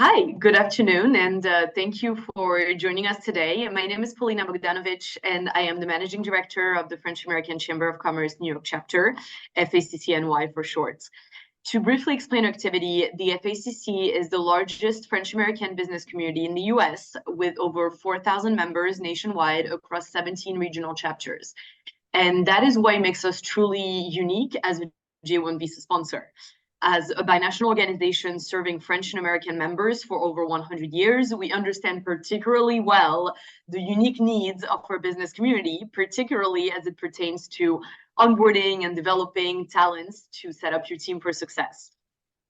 Hi, good afternoon, and thank you for joining us today. My name is Polina Bogdanovic, and I am the Managing Director of the French American Chamber of Commerce New York chapter, FACC-NY for short. To briefly explain our activity, the FACC is the largest French American business community in the US, with over 4,000 members nationwide across 17 regional chapters. And that is what makes us truly unique as a J-1 visa sponsor. As a binational organization serving French and American members for over 100 years, we understand particularly well the unique needs of our business community, particularly as it pertains to onboarding and developing talents to set up your team for success.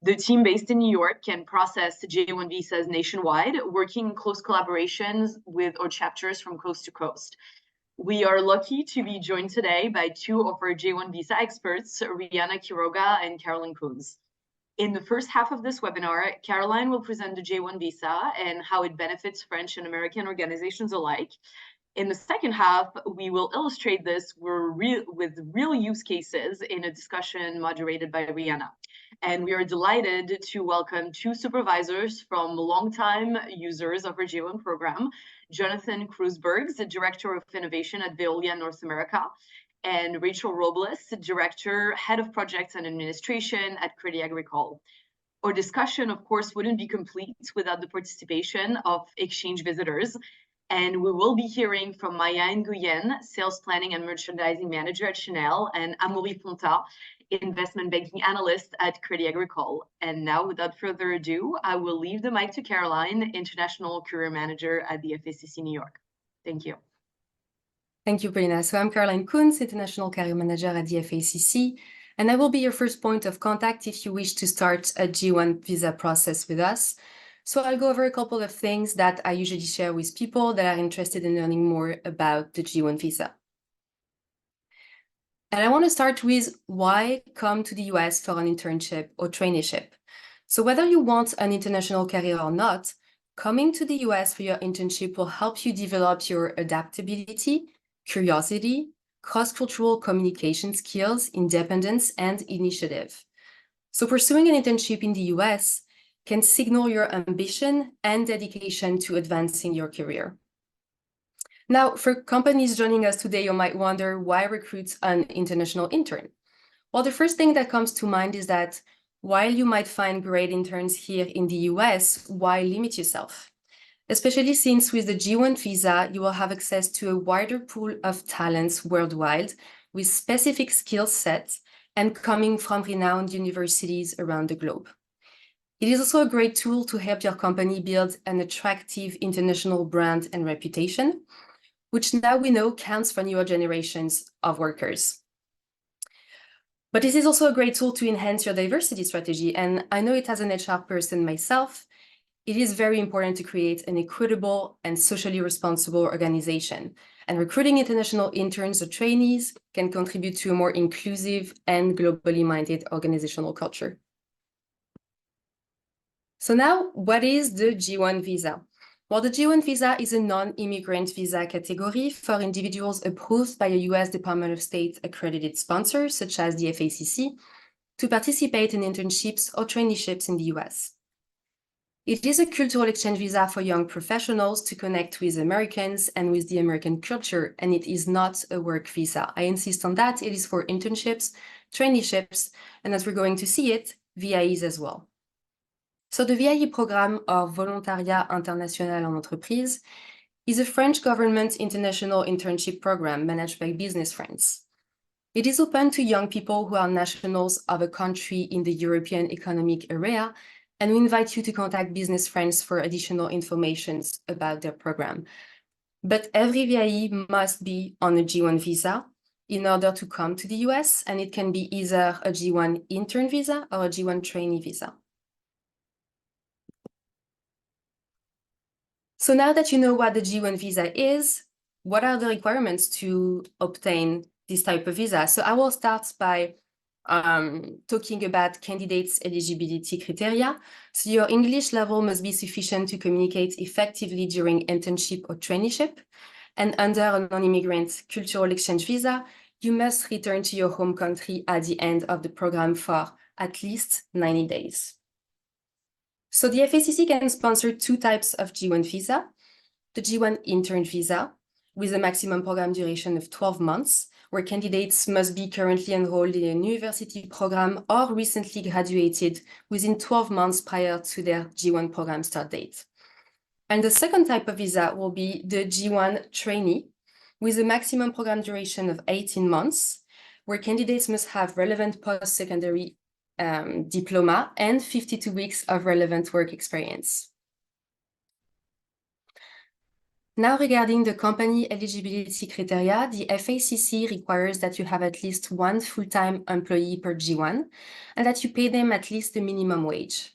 The team based in New York can process J-1 visas nationwide, working in close collaborations with our chapters from coast to coast. We are lucky to be joined today by two of our J-1 visa experts, Rihanna Quiroga and Caroline Kunz. In the first half of this webinar, Caroline will present the J-1 visa and how it benefits French and American organizations alike. In the second half, we will illustrate this with real use cases in a discussion moderated by Rihanna. And we are delighted to welcome two supervisors from longtime users of our J-1 program, Jonathan Kreuzbergs, the Director of Innovation at Veolia North America, and Rachel Robles, Director, Head of Projects and Administration at Crédit Agricole. Our discussion, of course, wouldn't be complete without the participation of exchange visitors. And we will be hearing from Maya Nguyen, Sales Planning and Merchandising Manager at Chanel, and Amaury Fonta, Investment Banking Analyst at Crédit Agricole. And now, without further ado, I will leave the mic to Caroline, International Career Manager at the FACC New York. Thank you. Thank you, Polina. So I'm Caroline Kunz, International Career Manager at the FACC, and I will be your first point of contact if you wish to start a J-1 visa process with us. So I'll go over a couple of things that I usually share with people that are interested in learning more about the J-1 visa. And I want to start with why come to the US for an internship or traineeship. So whether you want an international career or not, coming to the US for your internship will help you develop your adaptability, curiosity, cross-cultural communication skills, independence, and initiative. So pursuing an internship in the US can signal your ambition and dedication to advancing your career. Now, for companies joining us today, you might wonder why recruit an international intern? Well, the first thing that comes to mind is that while you might find great interns here in the US, why limit yourself? Especially since with the J-1 visa, you will have access to a wider pool of talents worldwide with specific skill sets and coming from renowned universities around the globe. It is also a great tool to help your company build an attractive international brand and reputation, which now we know counts for newer generations of workers. But this is also a great tool to enhance your diversity strategy. And I know it as an HR person myself, it is very important to create an equitable and socially responsible organization. And recruiting international interns or trainees can contribute to a more inclusive and globally minded organizational culture. So now, what is the J-1 visa? Well, the J-1 visa is a non-immigrant visa category for individuals approved by a US Department of State accredited sponsor, such as the FACC, to participate in internships or traineeships in the US. It is a cultural exchange visa for young professionals to connect with Americans and with the American culture, and it is not a work visa. I insist on that. It is for internships, traineeships, and as we're going to see it, VIEs as well. So the VIE program, or Volontariat International en Entreprise, is a French government international internship program managed by Business France. It is open to young people who are nationals of a country in the European Economic Area, and we invite you to contact Business France for additional information about their program. But every VIE must be on a J-1 visa in order to come to the US, and it can be either a J-1 intern visa or a J-1 trainee visa. So now that you know what the J-1 visa is, what are the requirements to obtain this type of visa? So I will start by talking about candidates' eligibility criteria. So your English level must be sufficient to communicate effectively during internship or traineeship. And under a non-immigrant cultural exchange visa, you must return to your home country at the end of the program for at least 90 days. So the FACC can sponsor two types of J-1 visa. The J-1 intern visa, with a maximum program duration of 12 months, where candidates must be currently enrolled in a university program or recently graduated within 12 months prior to their J-1 program start date. And the second type of visa will be the J-1 trainee, with a maximum program duration of 18 months, where candidates must have relevant post-secondary diploma and 52 weeks of relevant work experience. Now, regarding the company eligibility criteria, the FACC requires that you have at least one full-time employee per J-1 and that you pay them at least the minimum wage.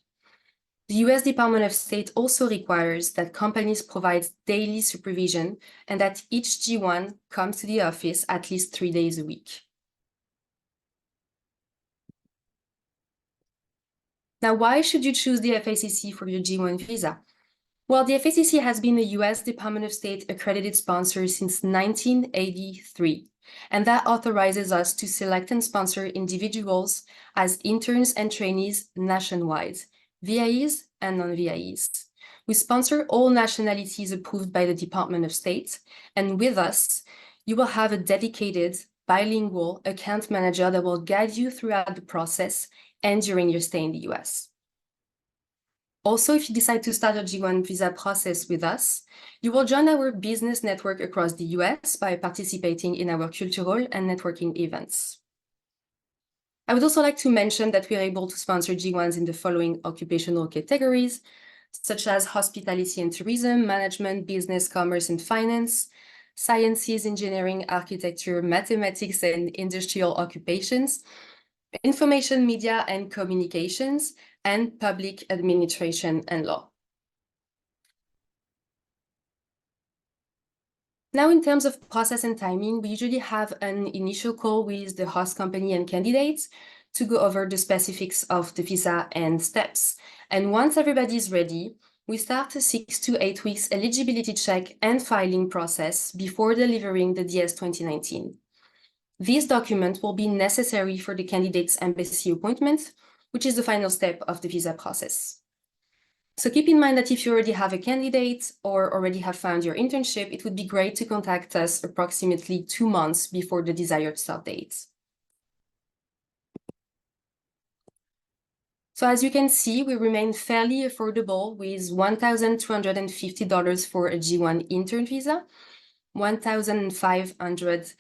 The US Department of State also requires that companies provide daily supervision and that each J-1 comes to the office at least 3 days a week. Now, why should you choose the FACC for your J-1 visa? Well, the FACC has been a US Department of State accredited sponsor since 1983, and that authorizes us to select and sponsor individuals as interns and trainees nationwide, VIEs and non-VIEs. We sponsor all nationalities approved by the Department of State, and with us, you will have a dedicated bilingual account manager that will guide you throughout the process and during your stay in the US. Also, if you decide to start a J-1 visa process with us, you will join our business network across the US by participating in our cultural and networking events. I would also like to mention that we are able to sponsor J-1s in the following occupational categories, such as hospitality and tourism, management, business, commerce, and finance, sciences, engineering, architecture, mathematics, and industrial occupations, information, media, and communications, and public administration and law. Now, in terms of process and timing, we usually have an initial call with the host company and candidates to go over the specifics of the visa and steps. And once everybody is ready, we start a 6 to 8 weeks eligibility check and filing process before delivering the DS 2019. This document will be necessary for the candidate's embassy appointment, which is the final step of the visa process. So keep in mind that if you already have a candidate or already have found your internship, it would be great to contact us approximately 2 months before the desired start date. So as you can see, we remain fairly affordable with $1,250 for a J-1 intern visa, $1,500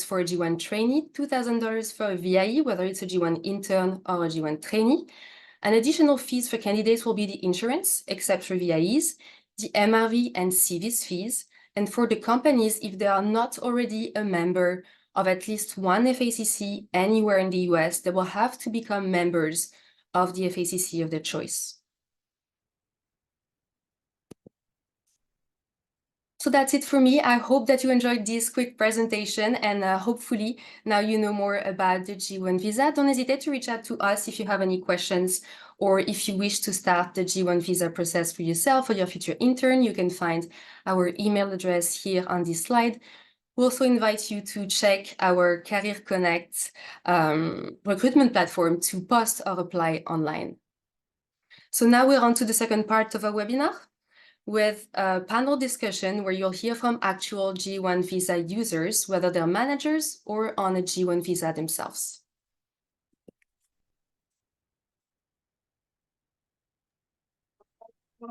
for a J-1 trainee, $2,000 for a VIE, whether it's a J-1 intern or a J-1 trainee. An additional fees for candidates will be the insurance, except for VIEs, the MRV and CVIS fees, and for the companies, if they are not already a member of at least one FACC anywhere in the US, they will have to become members of the FACC of their choice. So that's it for me. I hope that you enjoyed this quick presentation, and hopefully now you know more about the J-1 visa. Don't hesitate to reach out to us if you have any questions, or if you wish to start the J-1 visa process for yourself or your future intern. You can find our email address here on this slide. We also invite you to check our Career Connect recruitment platform to post or apply online. So now we're on to the second part of our webinar, with a panel discussion where you'll hear from actual J-1 visa users, whether they're managers or on a J-1 visa themselves.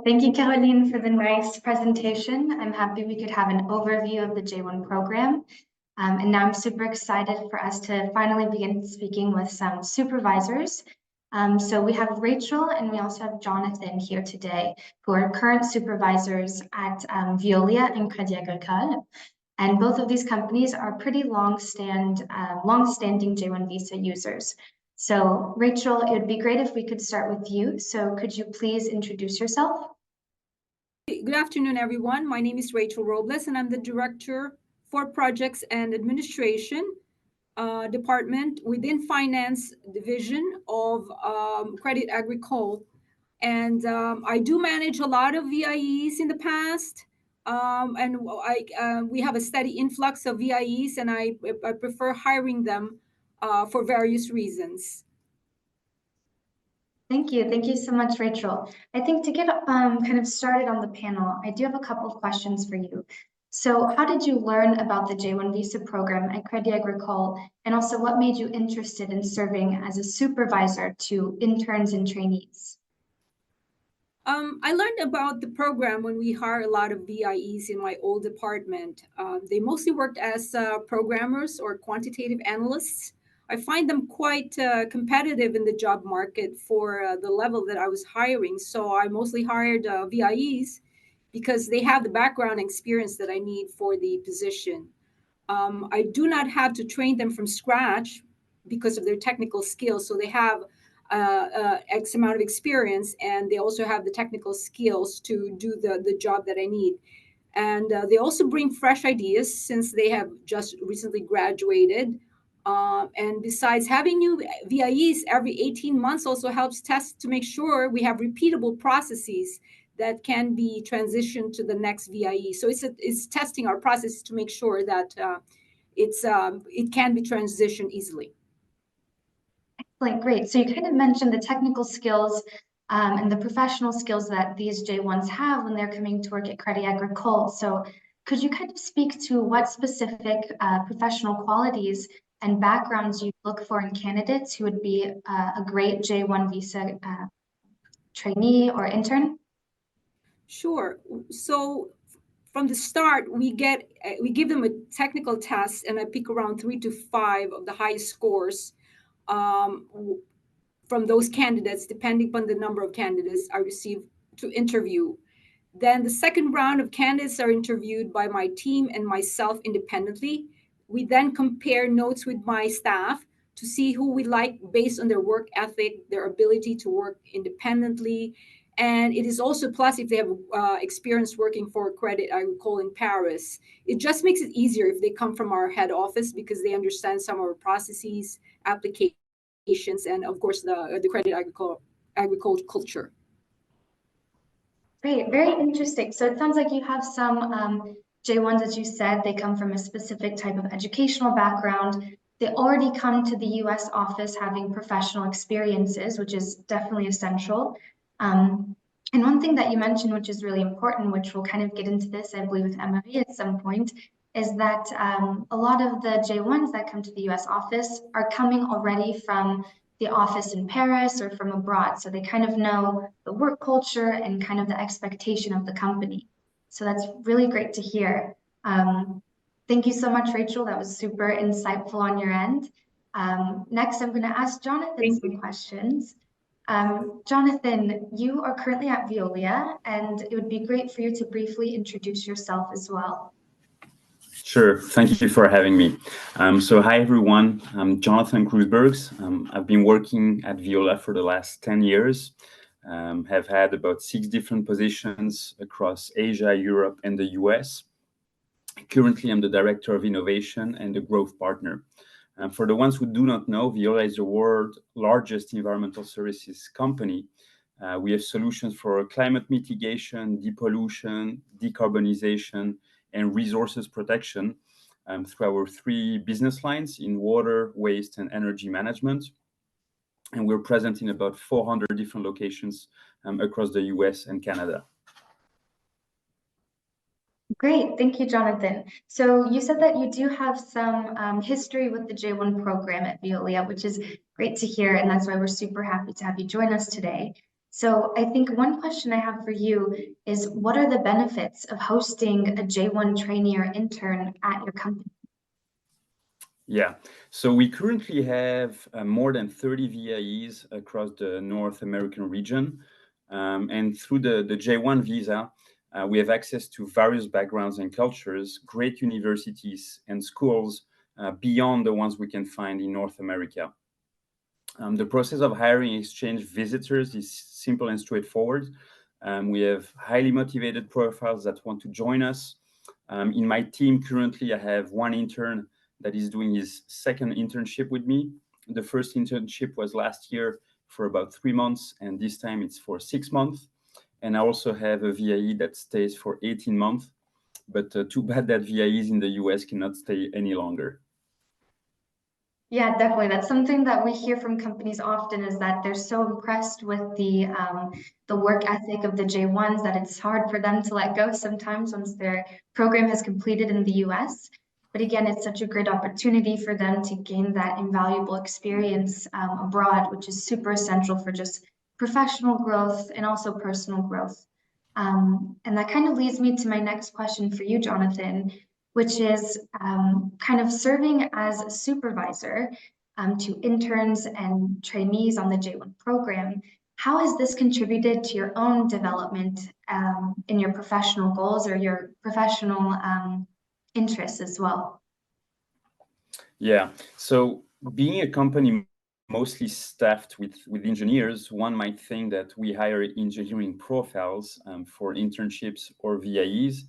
Thank you, Caroline, for the nice presentation. I'm happy we could have an overview of the J-1 program. And now I'm super excited for us to finally begin speaking with some supervisors. So we have Rachel and we also have Jonathan here today, who are current supervisors at Veolia and Crédit Agricole. And both of these companies are pretty long-standing J-1 visa users. So Rachel, it would be great if we could start with you. So could you please introduce yourself? Good afternoon, everyone. My name is Rachel Robles, and I'm the Director for Projects and Administration Department within Finance Division of Crédit Agricole. And I do manage a lot of VIEs in the past, and we have a steady influx of VIEs, and I prefer hiring them for various reasons. Thank you. Thank you so much, Rachel. I think to get kind of started on the panel, I do have a couple of questions for you. So how did you learn about the J-1 visa program at Crédit Agricole? And also what made you interested in serving as a supervisor to interns and trainees? I learned about the program when we hire a lot of VIEs in my old department. They mostly worked as programmers or quantitative analysts. I find them quite competitive in the job market for the level that I was hiring. So I mostly hired VIEs because they have the background and experience that I need for the position. I do not have to train them from scratch because of their technical skills. So they have X amount of experience, and they also have the technical skills to do the job that I need. And they also bring fresh ideas since they have just recently graduated. And besides, having new VIEs every 18 months also helps test to make sure we have repeatable processes that can be transitioned to the next VIE. So it's testing our process to make sure that it can be transitioned easily. Excellent, great. So you kind of mentioned the technical skills and the professional skills that these J1s have when they're coming to work at Crédit Agricole. So could you kind of speak to what specific professional qualities and backgrounds you look for in candidates who would be a great J1 visa trainee or intern? Sure. So from the start, we give them a technical test, and I pick around 3 to 5 of the highest scores from those candidates, depending upon the number of candidates I receive to interview. Then the second round of candidates are interviewed by my team and myself independently. We then compare notes with my staff to see who we like based on their work ethic, their ability to work independently. And it is also plus if they have experience working for Crédit Agricole in Paris. It just makes it easier if they come from our head office because they understand some of our processes, applications, and of course the Crédit Agricole culture. Great, very interesting. So it sounds like you have some J1s, as you said, they come from a specific type of educational background. They already come to the US office having professional experiences, which is definitely essential. And one thing that you mentioned, which is really important, which we'll kind of get into this, I believe, with Emery at some point, is that a lot of the J1s that come to the US office are coming already from the office in Paris or from abroad. So they kind of know the work culture and kind of the expectation of the company. So that's really great to hear. Thank you so much, Rachel. That was super insightful on your end. Next, I'm going to ask Jonathan some questions. Jonathan, you are currently at Veolia, and it would be great for you to briefly introduce yourself as well. Sure. Thank you for having me. So hi, everyone. I'm Jonathan Kreuzbergs. I've been working at Veolia for the last 10 years. Have had about 6 different positions across Asia, Europe, and the US. Currently, I'm the Director of Innovation and the Growth Partner. For the ones who do not know, Veolia is the world's largest environmental services company. We have solutions for climate mitigation, depollution, decarbonization, and resources protection through our 3 business lines in water, waste, and energy management. And we're present in about 400 different locations across the US and Canada. Great, thank you, Jonathan. So you said that you do have some history with the J1 program at Veolia, which is great to hear, and that's why we're super happy to have you join us today. So I think one question I have for you is, what are the benefits of hosting a J1 trainee or intern at your company? Yeah, so we currently have more than 30 VIEs across the North American region. And through the J1 visa, we have access to various backgrounds and cultures, great universities and schools beyond the ones we can find in North America. The process of hiring exchange visitors is simple and straightforward. We have highly motivated profiles that want to join us. In my team currently, I have 1 intern that is doing his 2nd internship with me. The first internship was last year for about 3 months, and this time it's for 6 months. And I also have a VIE that stays for 18 months, but too bad that VIEs in the US cannot stay any longer. Yeah, definitely. That's something that we hear from companies often, is that they're so impressed with the work ethic of the J1s that it's hard for them to let go sometimes once their program has completed in the US. But again, it's such a great opportunity for them to gain that invaluable experience abroad, which is super essential for just professional growth and also personal growth. And that kind of leads me to my next question for you, Jonathan, which is kind of serving as a supervisor to interns and trainees on the J1 program. How has this contributed to your own development in your professional goals or your professional interests as well? Yeah, so being a company mostly staffed with engineers, one might think that we hire engineering profiles for internships or VIEs.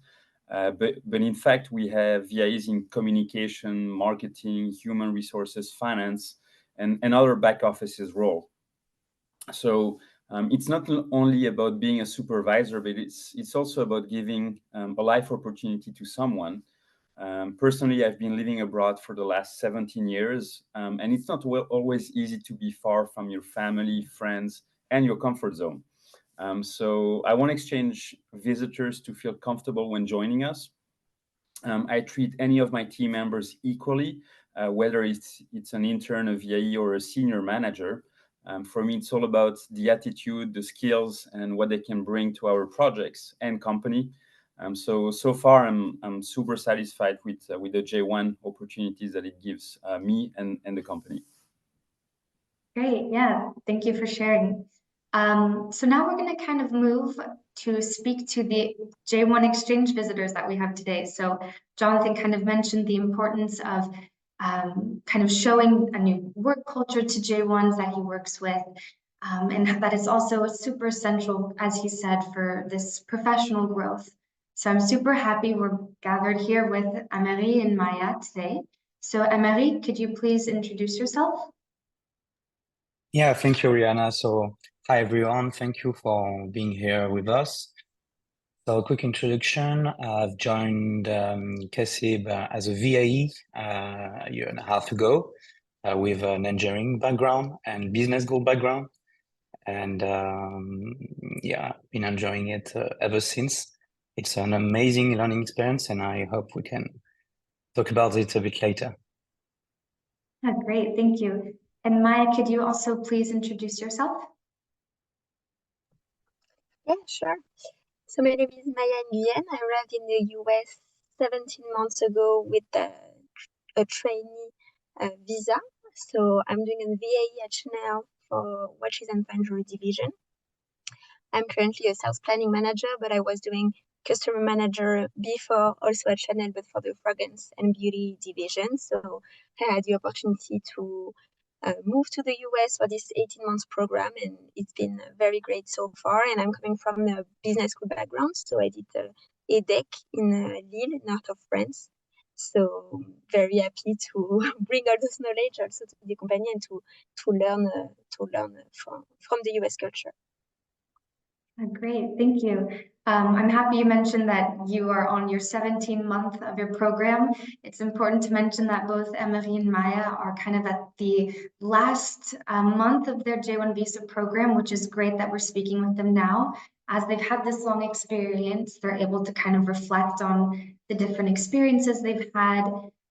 But in fact, we have VIEs in communication, marketing, human resources, finance, and other back offices role. So it's not only about being a supervisor, but it's also about giving a life opportunity to someone. Personally, I've been living abroad for the last 17 years, and it's not always easy to be far from your family, friends, and your comfort zone. So I want exchange visitors to feel comfortable when joining us. I treat any of my team members equally, whether it's an intern, a VIE, or a senior manager. For me, it's all about the attitude, the skills, and what they can bring to our projects and company. So far, I'm super satisfied with the J1 opportunities that it gives me and the company. Great, yeah, thank you for sharing. So now we're going to kind of move to speak to the J1 exchange visitors that we have today. So Jonathan kind of mentioned the importance of kind of showing a new work culture to J1s that he works with, and that is also super essential, as he said, for this professional growth. So I'm super happy we're gathered here with Amaury and Maya today. So Amaury, could you please introduce yourself? Yeah, thank you, Rihanna. So, hi everyone. Thank you for being here with us. So, a quick introduction. I've joined CACIB as a VIE a year and a half ago with an engineering background and business school background. And yeah, I've been enjoying it ever since. It's an amazing learning experience, and I hope we can talk about it a bit later. Oh, great, thank you. And Maya, could you also please introduce yourself? Yeah, sure. So my name is Maya Nguyen. I arrived in the US 17 months ago with a trainee visa. So I'm doing a VAE at Chanel for watches and lingerie division. I'm currently a sales planning manager, but I was doing customer manager before, also at Chanel, but for the fragrance and beauty division. So I had the opportunity to move to the US for this 18 months program, and it's been very great so far. And I'm coming from a business school background, so I did EDEC in Lille, north of France. So very happy to bring all those knowledge also to the company and to learn from the US culture. Great, thank you. I'm happy you mentioned that you are on your 17th month of your program. It's important to mention that both Emery and Maya are kind of at the last month of their J1 visa program, which is great that we're speaking with them now. As they've had this long experience, they're able to kind of reflect on the different experiences they've had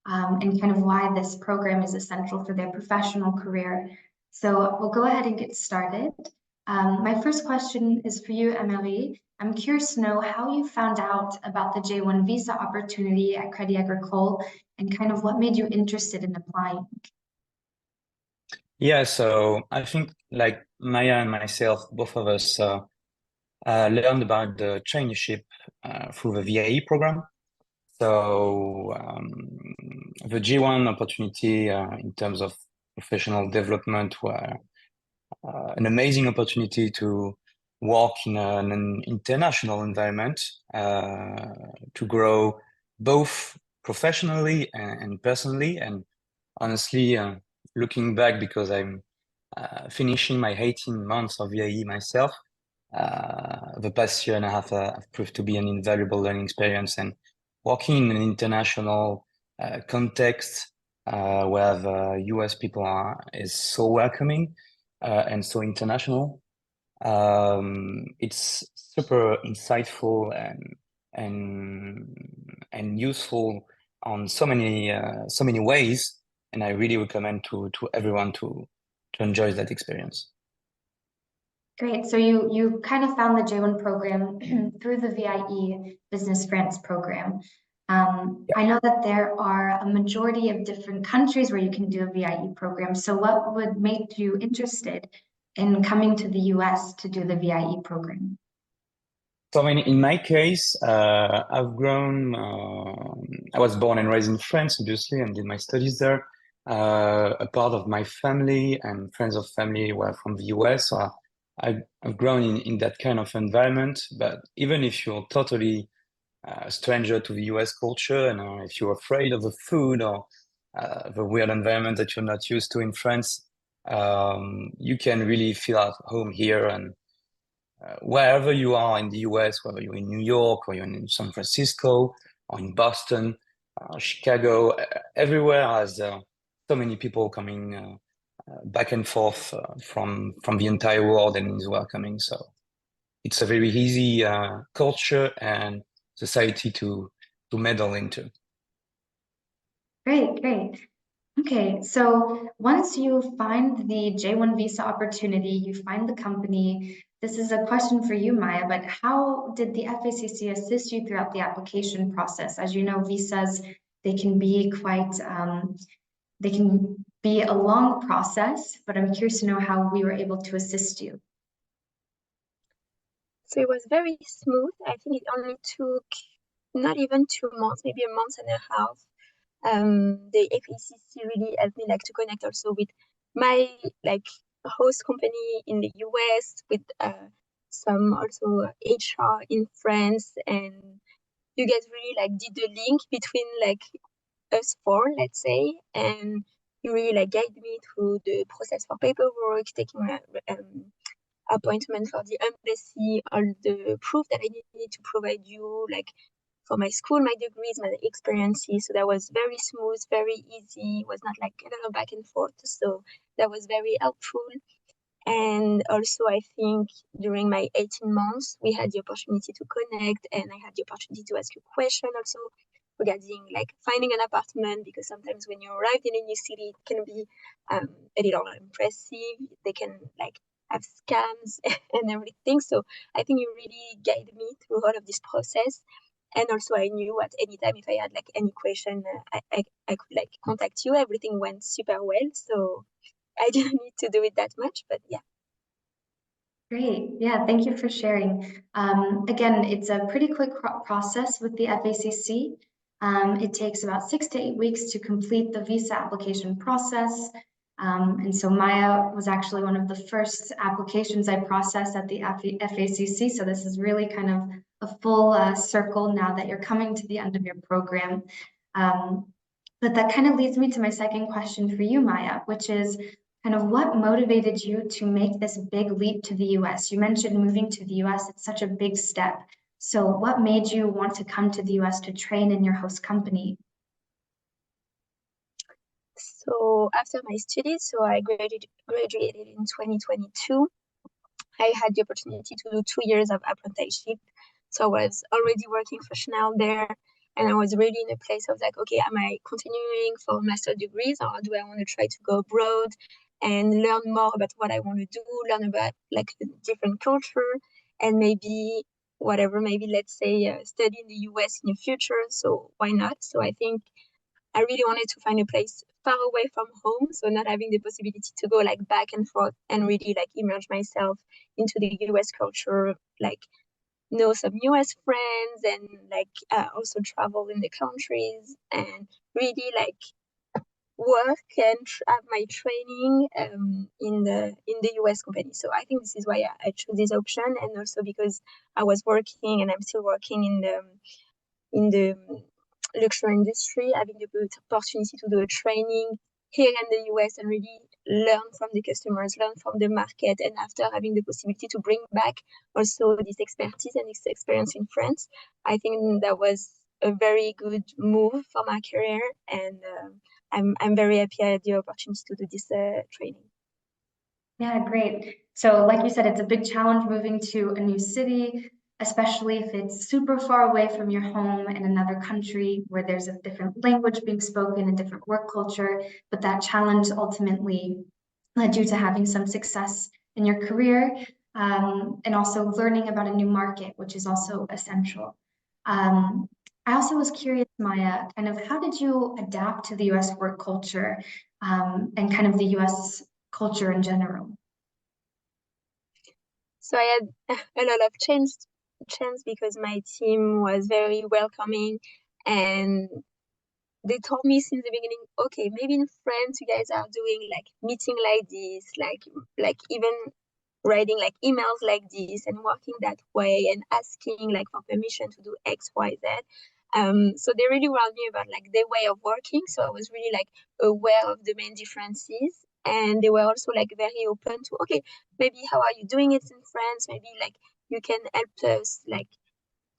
and kind of why this program is essential for their professional career. So we'll go ahead and get started. My first question is for you, Emery. I'm curious to know how you found out about the J1 visa opportunity at Crédit Agricole and kind of what made you interested in applying. Yeah, so I think like Maya and myself, both of us learned about the traineeship through the VIE program. So the J1 opportunity in terms of professional development were an amazing opportunity to work in an international environment, to grow both professionally and personally. And honestly, looking back, because I'm finishing my 18 months of VIE myself, the past year and a half have proved to be an invaluable learning experience. And working in an international context where the US people is so welcoming and so international. It's super insightful and useful on so many ways, and I really recommend to everyone to enjoy that experience. Great. So you kind of found the J-1 program through the VIE Business France program. I know that there are a majority of different countries where you can do a VIE program. So what would make you interested in coming to the US to do the VIE program? So, I mean, in my case, I've grown, I was born and raised in France, obviously, and did my studies there. A part of my family and friends of family were from the US. So I've grown in that kind of environment. But even if you're totally a stranger to the US culture, and if you're afraid of the food or the weird environment that you're not used to in France, you can really feel at home here. And wherever you are in the US, whether you're in New York or you're in San Francisco or in Boston, Chicago, everywhere has so many people coming back and forth from the entire world and is welcoming. So it's a very easy culture and society to meddle into. Great, great. Okay, so once you find the J-1 visa opportunity, you find the company. This is a question for you, Maya, but how did the FACC assist you throughout the application process? As you know, visas, they can be quite, they can be a long process, but I'm curious to know how we were able to assist you. So it was very smooth. I think it only took not even 2 months, maybe a month and a half. The FACC really helped me to connect also with my host company in the US, with some also HR in France, and you guys really did the link between us four, let's say, and you really guide me through the process for paperwork, taking appointment for the embassy, all the proof that I need to provide you, for my school, my degrees, my experiences. So that was very smooth, very easy. It was not a lot of back and forth. So that was very helpful. And also, I think during my 18 months, we had the opportunity to connect, and I had the opportunity to ask you a question also regarding finding an apartment, because sometimes when you arrive in a new city, it can be a little impressive. They can have scams and everything. So I think you really guided me through all of this process. And also I knew at any time if I had any question, I could contact you. Everything went super well. So I didn't need to do it that much, but yeah. Great. Yeah, thank you for sharing. Again, it's a pretty quick process with the FACC. It takes about 6 to 8 weeks to complete the visa application process. And so Maya was actually one of the first applications I processed at the FACC. So this is really kind of a full circle now that you're coming to the end of your program. But that kind of leads me to my second question for you, Maya, which is kind of what motivated you to make this big leap to the US? You mentioned moving to the US, it's such a big step. So what made you want to come to the US to train in your host company? So after my studies, so I graduated in 2022. I had the opportunity to do 2 years of apprenticeship. So I was already working for Chanel there, and I was really in a place of okay, am I continuing for master degrees, or do I want to try to go abroad and learn more about what I want to do, learn about a different culture, and maybe let's say study in the US in the future. So why not? So I think I really wanted to find a place far away from home, so not having the possibility to go back and forth and really immerse myself into the US culture, know some US friends, and also travel in the countries and really work and have my training in the US company. So I think this is why I chose this option, and also because I was working and I'm still working in the luxury industry, having the opportunity to do a training here in the US and really learn from the customers, learn from the market, and after having the possibility to bring back also this expertise and this experience in France, I think that was a very good move for my career, and I'm very happy I had the opportunity to do this training. Yeah, great. So like you said, it's a big challenge moving to a new city, especially if it's super far away from your home in another country where there's a different language being spoken, a different work culture. But that challenge ultimately led you to having some success in your career, and also learning about a new market, which is also essential. I also was curious, Maya, kind of how did you adapt to the US work culture, and kind of the US culture in general? So I had a lot of chance because my team was very welcoming, and they told me since the beginning, okay, maybe in France you guys are doing like meeting like this, like even writing like emails like this and working that way and asking like for permission to do X, Y, Z. So they really warned me about like their way of working. So I was really like aware of the main differences. And they were also like very open to, okay, maybe how are you doing it in France? Maybe like you can help us like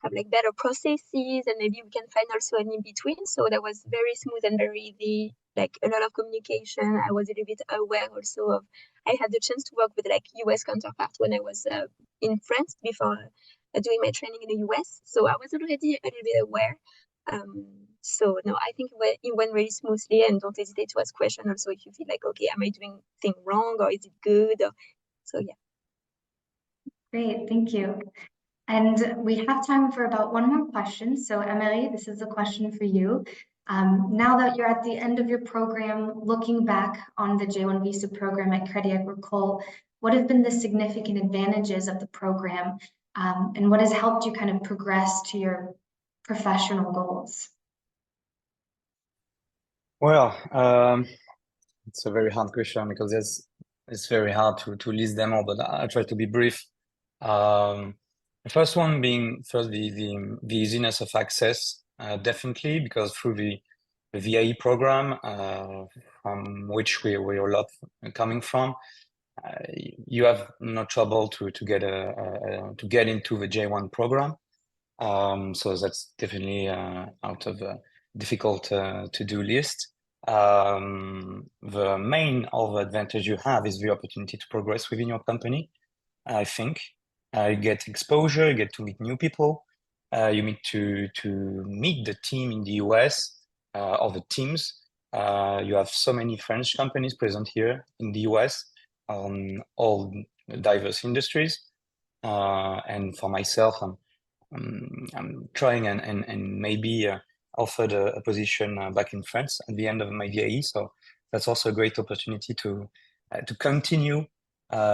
have like better processes, and maybe we can find also an in between. So that was very smooth and very easy, like a lot of communication. I was a little bit aware also of, I had the chance to work with like US counterpart when I was in France before doing my training in the US. So I was already a little bit aware. So no, I think it went really smoothly, and don't hesitate to ask questions also if you feel like, okay, am I doing thing wrong or is it good? So yeah. Great, thank you. And we have time for about one more question. So Emily, this is a question for you. Now that you're at the end of your program, looking back on the J-1 visa program at Crédit Agricole, what have been the significant advantages of the program, and what has helped you kind of progress to your professional goals? Well, it's a very hard question because it's very hard to list them all, but I'll try to be brief. The first one being the easiness of access, definitely, because through the VIE program, from which we're a lot coming from, you have no trouble to get into the J1 program. So that's definitely out of a difficult to-do list. The main other advantage you have is the opportunity to progress within your company. I think you get exposure, you get to meet new people, you meet to meet the team in the US or the teams. You have so many French companies present here in the US on all diverse industries. And for myself, I'm trying and maybe offered a position back in France at the end of my VIE. So that's also a great opportunity to continue,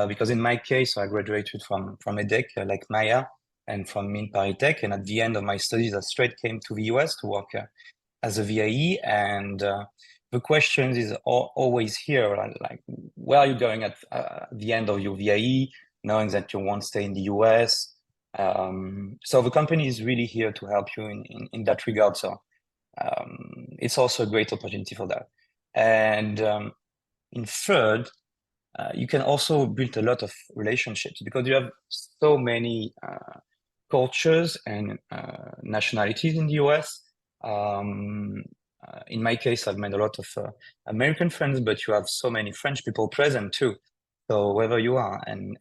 because in my case, I graduated from EDEC like Maya and from Min Paris Tech. And at the end of my studies, I straight came to the US to work as a VIE. And the question is always here, like, where are you going at the end of your VIE, knowing that you won't stay in the US? So the company is really here to help you in that regard. So it's also a great opportunity for that. And in third, you can also build a lot of relationships because you have so many cultures and nationalities in the US. In my case, I've made a lot of American friends, but you have so many French people present too. So wherever you are, and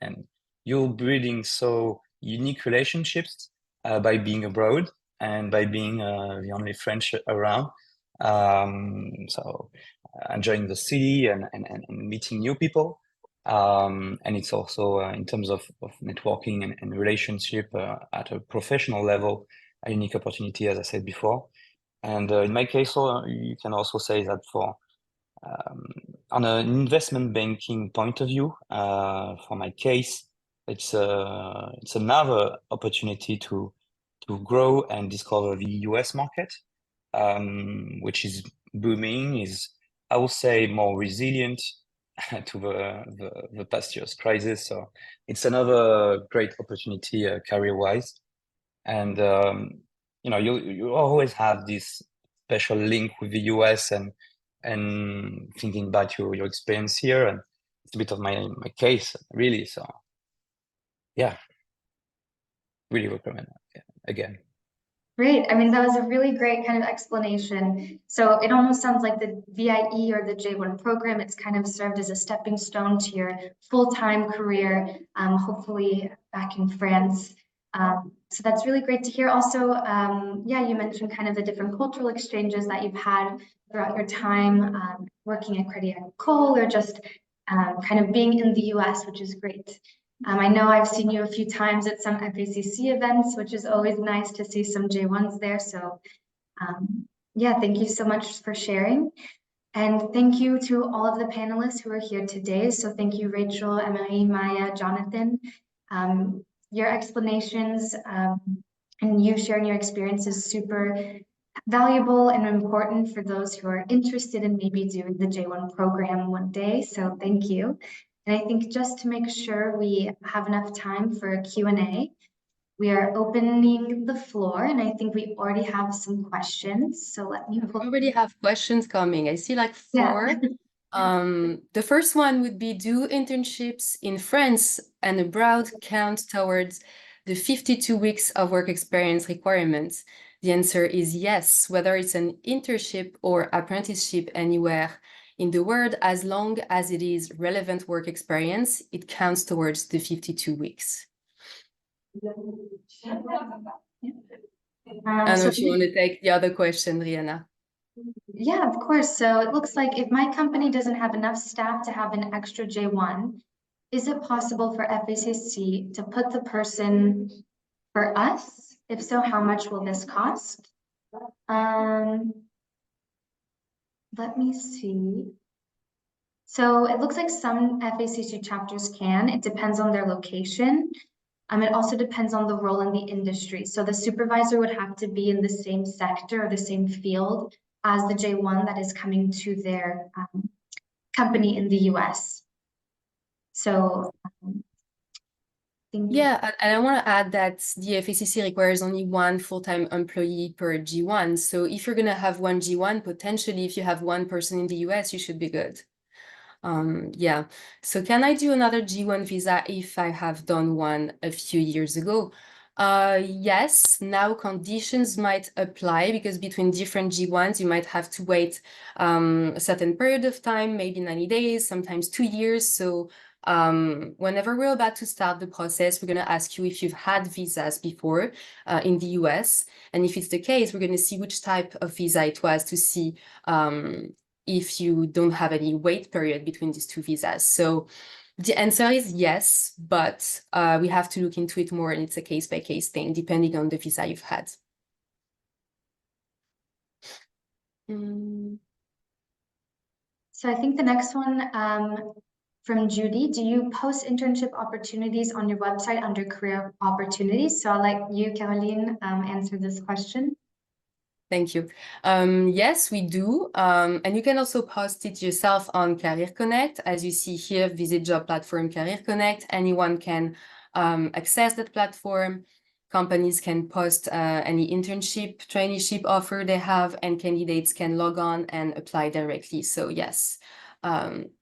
you're building so unique relationships by being abroad and by being the only French around. So enjoying the city and meeting new people. And it's also in terms of networking and relationship at a professional level, a unique opportunity, as I said before. And in my case, you can also say that for on an investment banking point of view, for my case, it's another opportunity to grow and discover the US market, which is booming, is, I would say, more resilient to the past year's crisis. So it's another great opportunity career-wise. And you always have this special link with the US and thinking about your experience here, and it's a bit of my case, really. So yeah, really recommend it again. Great. I mean, that was a really great kind of explanation. So it almost sounds like the VIE or the J-1 program, it's kind of served as a stepping stone to your full-time career, hopefully back in France. So that's really great to hear. Also, yeah, you mentioned kind of the different cultural exchanges that you've had throughout your time working at Crédit Agricole or just kind of being in the US, which is great. I know I've seen you a few times at some FACC events, which is always nice to see some J1s there. So yeah, thank you so much for sharing. And thank you to all of the panelists who are here today. So thank you, Rachel, Emery, Maya, Jonathan. Your explanations and you sharing your experience is super valuable and important for those who are interested in maybe doing the J1 program one day. So thank you. And I think just to make sure we have enough time for a Q&A, we are opening the floor, and I think we already have some questions. So let me We already have questions coming. I see like 4. Yeah. The first one would be, do internships in France and abroad count towards the 52 weeks of work experience requirements? The answer is yes, whether it's an internship or apprenticeship anywhere in the world, as long as it is relevant work experience, it counts towards the 52 weeks. I don't know if you want to take the other question, Rihanna. Yeah, of course. So it looks like if my company doesn't have enough staff to have an extra J1, is it possible for FACC to put the person for us? If so, how much will this cost? Let me see. So it looks like some FACC chapters can. It depends on their location. It also depends on the role in the industry. So the supervisor would have to be in the same sector or the same field as the J1 that is coming to their company in the US. So yeah, and I want to add that the FACC requires only 1 full-time employee per G1. So if you're going to have 1 G1, potentially if you have 1 person in the US, you should be good. Yeah, so can I do another G1 visa if I have done one a few years ago? Yes, now conditions might apply because between different G1s, you might have to wait a certain period of time, maybe 90 days, sometimes 2 years. So whenever we're about to start the process, we're going to ask you if you've had visas before in the US. And if it's the case, we're going to see which type of visa it was to see if you don't have any wait period between these 2 visas. So the answer is yes, but we have to look into it more, and it's a case-by-case thing, depending on the visa you've had. So I think the next one from Judy, do you post internship opportunities on your website under career opportunities? So I'll let you, Caroline, answer this question. Thank you. Yes, we do. And you can also post it yourself on Career Connect. As you see here, visit job platform Career Connect. Anyone can access that platform. Companies can post any internship, traineeship offer they have, and candidates can log on and apply directly. So yes,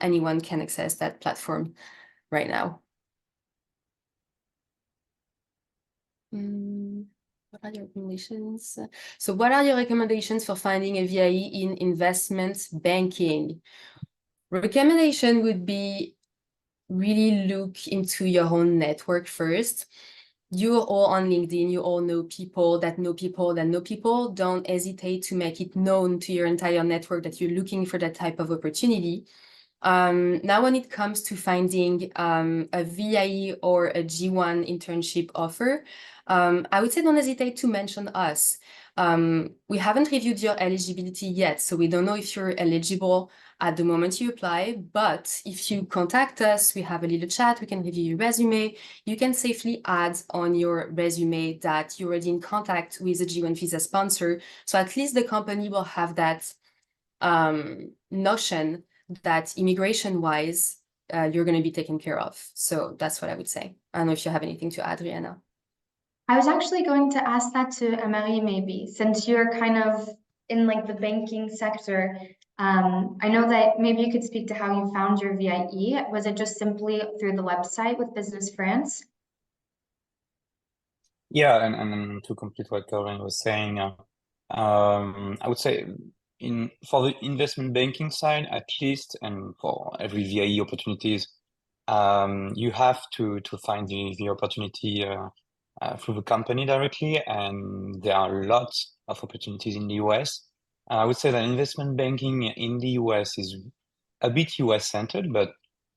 anyone can access that platform right now. What are your recommendations? So what are your recommendations for finding a VIE in investment banking? Recommendation would be really look into your own network first. You're all on LinkedIn, you all know people that know people that know people. Don't hesitate to make it known to your entire network that you're looking for that type of opportunity. Now, when it comes to finding a VIE or a G1 internship offer, I would say don't hesitate to mention us. We haven't reviewed your eligibility yet, so we don't know if you're eligible at the moment you apply, but if you contact us, we have a little chat, we can review your resume. You can safely add on your resume that you're already in contact with a G1 visa sponsor, so at least the company will have that notion that immigration-wise, you're going to be taken care of. So that's what I would say. I don't know if you have anything to add, Rihanna. I was actually going to ask that to Emery maybe, since you're kind of in like the banking sector. I know that maybe you could speak to how you found your VIE. Was it just simply through the website with Business France? Yeah, and to complete what Caroline was saying, I would say for the investment banking side, at least, and for every VIE opportunities, you have to find the opportunity through the company directly, and there are lots of opportunities in the US. I would say that investment banking in the US is a bit US centered, but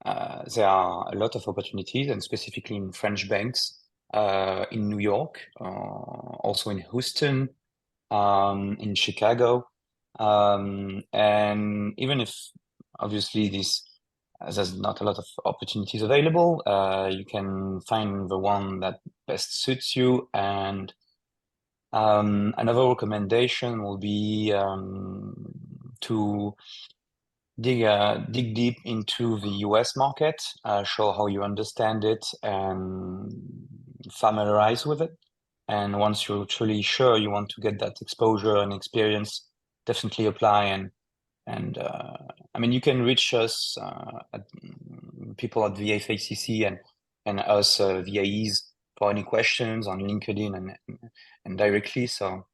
there are a lot of opportunities, and specifically in French banks in New York, also in Houston, in Chicago, and even if obviously there's not a lot of opportunities available, you can find the one that best suits you. And another recommendation will be to dig deep into the US market, show how you understand it and familiarize with it. And once you're truly sure you want to get that exposure and experience, definitely apply. And I mean, you can reach us, people at the FACC and us VIEs for any questions on LinkedIn and directly. So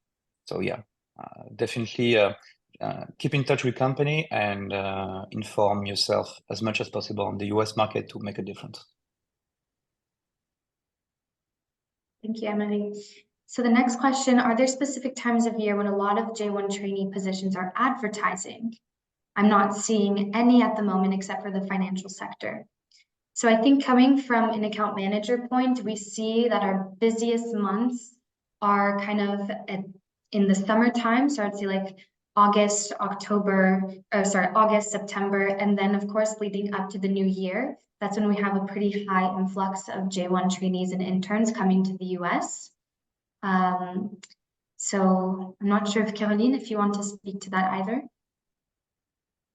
yeah, definitely keep in touch with company and inform yourself as much as possible on the US market to make a difference. Thank you, Emily. So the next question, are there specific times of year when a lot of J1 trainee positions are advertising? I'm not seeing any at the moment except for the financial sector. So I think coming from an account manager point, we see that our busiest months are kind of in the summertime. So I'd say like August, September, and then of course leading up to the new year. That's when we have a pretty high influx of J1 trainees and interns coming to the US. So I'm not sure if Caroline, if you want to speak to that either.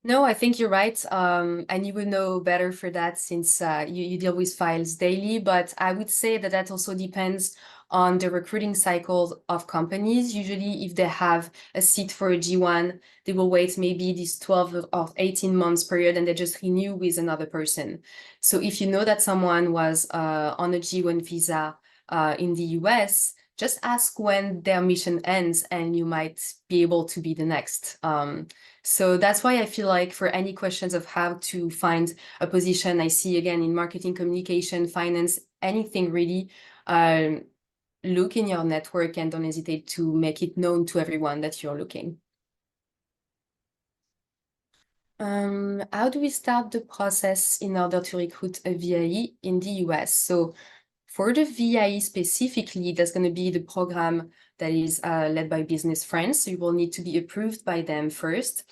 No, I think you're right. And you would know better for that since you deal with files daily. But I would say that that also depends on the recruiting cycle of companies. Usually, if they have a seat for a G1, they will wait maybe this 12 or 18 months period and they just renew with another person. So if you know that someone was on a G1 visa in the US, just ask when their mission ends and you might be able to be the next. So that's why I feel like for any questions of how to find a position, I see again in marketing, communication, finance, anything really, look in your network and don't hesitate to make it known to everyone that you're looking. How do we start the process in order to recruit a VIE in the US? So for the VIE specifically, that's going to be the program that is led by Business France. So you will need to be approved by them first.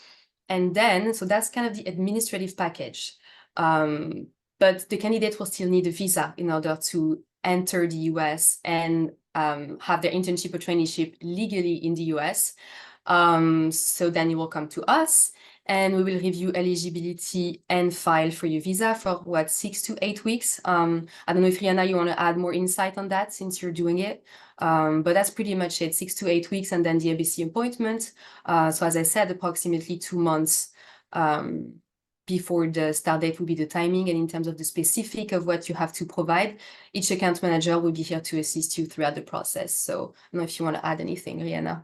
And then, so that's kind of the administrative package. But the candidate will still need a visa in order to enter the US and have their internship or traineeship legally in the US. So then you will come to us and we will review eligibility and file for your visa for 6 to 8 weeks. I don't know if Rihanna, you want to add more insight on that since you're doing it. But that's pretty much it, 6 to 8 weeks and then the ABC appointment. So as I said, approximately 2 months before the start date will be the timing. And in terms of the specific of what you have to provide, each account manager will be here to assist you throughout the process. So I don't know if you want to add anything, Rihanna.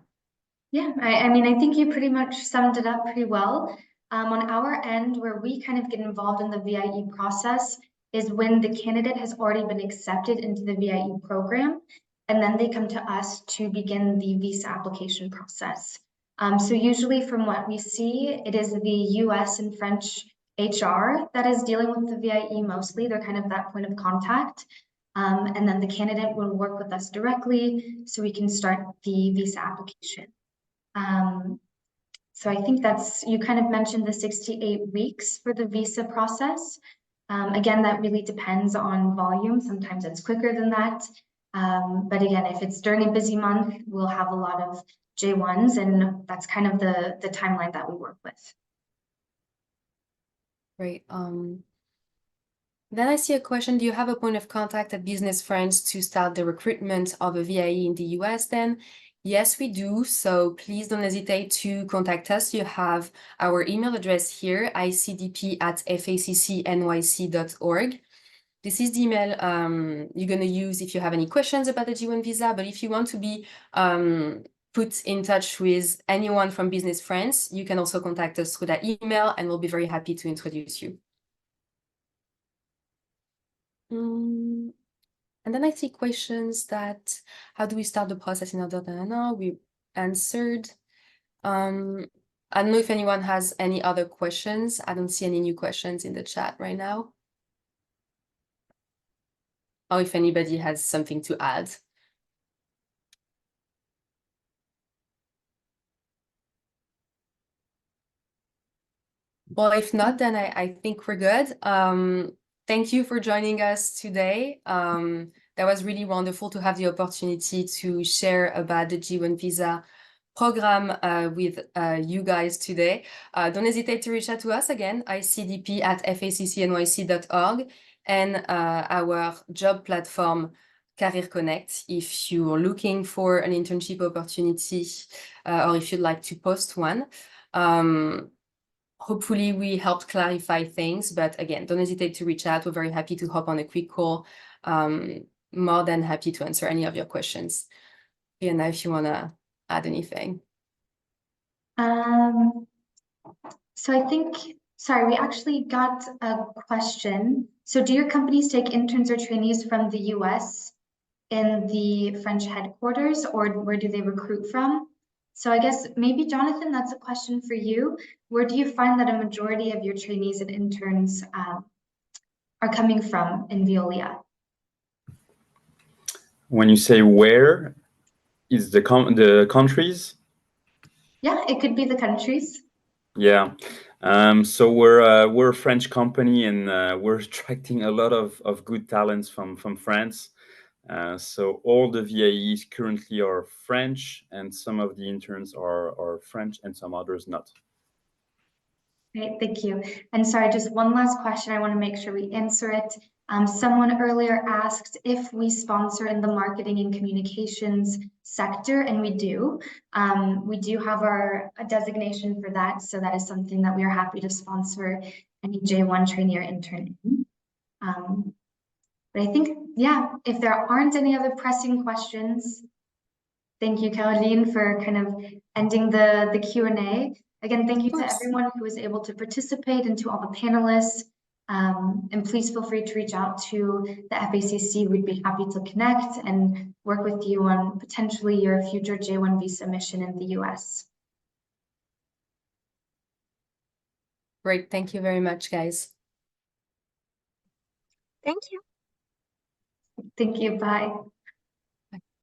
Yeah, I mean, I think you pretty much summed it up pretty well. On our end, where we kind of get involved in the VIE process is when the candidate has already been accepted into the VIE program, and then they come to us to begin the visa application process. So usually from what we see, it is the US and French HR that is dealing with the VIE mostly. They're kind of that point of contact. And then the candidate will work with us directly so we can start the visa application. So I think you kind of mentioned the 6 to 8 weeks for the visa process. Again, that really depends on volume. Sometimes it's quicker than that. But again, if it's during a busy month, we'll have a lot of J1s, and that's kind of the timeline that we work with. Great. Then I see a question. Do you have a point of contact at Business France to start the recruitment of a VIE in the US then? Yes, we do. So please don't hesitate to contact us. You have our email address here, icdp@facc-nyc.org. This is the email you're going to use if you have any questions about the J-1 visa. But if you want to be put in touch with anyone from Business France, you can also contact us through that email, and we'll be very happy to introduce you. And then I see questions that, how do we start the process in order to know? We answered. I don't know if anyone has any other questions. I don't see any new questions in the chat right now. Or if anybody has something to add. Well, if not, then I think we're good. Thank you for joining us today. That was really wonderful to have the opportunity to share about the J-1 visa program with you guys today. Don't hesitate to reach out to us again, icdp@facc-nyc.org, and our job platform, Career Connect, if you're looking for an internship opportunity or if you'd like to post one. Hopefully we helped clarify things, but again, don't hesitate to reach out. We're very happy to hop on a quick call. More than happy to answer any of your questions. Fiona, if you want to add anything. So I think, sorry, we actually got a question. So do your companies take interns or trainees from the US in the French headquarters, or where do they recruit from? So I guess maybe, Jonathan, that's a question for you. Where do you find that a majority of your trainees and interns are coming from in Veolia? When you say where, is the countries? Yeah, it could be the countries. Yeah. So we're a French company, and we're attracting a lot of good talents from France. So all the VIEs currently are French, and some of the interns are French, and some others not. Great, thank you. And sorry, just one last question. I want to make sure we answer it. Someone earlier asked if we sponsor in the marketing and communications sector, and we do. We do have a designation for that, so that is something that we are happy to sponsor any J-1 trainee or intern in. But I think, yeah, if there aren't any other pressing questions, thank you, Caroline, for kind of ending the Q&A. Again, thank you to everyone who was able to participate and to all the panelists. And please feel free to reach out to the FACC. We'd be happy to connect and work with you on potentially your future J-1 visa mission in the US. Great. Thank you very much, guys. Thank you. Thank you. Bye.